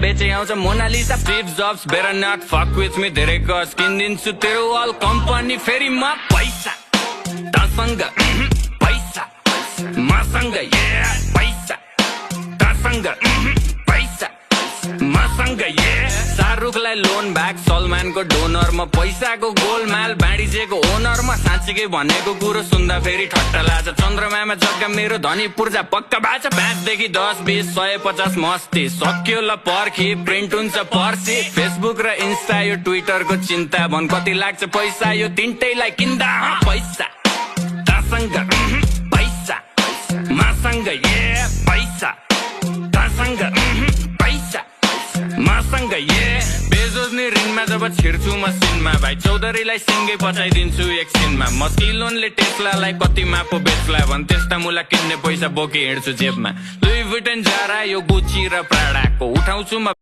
बेचे आउँछ Mona Lisa Steve Jobs better not fuck with me धेरै गज किनिदिन्छु तेरो अल कम्पनी फेरि म पैसा तसँग पैसा मसँग पैसा तसँग पैसा मसँग शाहरुखलाई लोन ब्याक सलमानको डोनर म पैसाको गोलमाल बाँडिसेको ओनर म साँच्चीकै भनेको कुरो सुन्दा फेरि ठट्टा लाग्छ चन्द्रमामा जग्गा मेरो धनी पूर्जा पक्का बाछ 5 देखि 10 20 150 मस्ती सक्यो ल पर्खी प्रिन्ट हुन्छ पर्सी फेसबुक र इन्स्टा यो ट्विटरको चिन्ता भन कति लाग्छ पैसा यो तिनटैलाई किन्दा पैसा तसँग पैसा मसँग पैसा तसँग पैसा मसँग बेजोज नि ऋणमा जब छिर्छु म सिनमा भाइ चौधरीलाई सिङ्गै पचाइदिन्छु एकछिनमा म किलोनले टेस्लालाई कतिमा पो बेच्ला भन् त्यस्ता मुला किन्ने पैसा बोकी हिँड्छु जेबमा लुई भुइटन जारा यो गुची र प्राडाको उठाउँछु म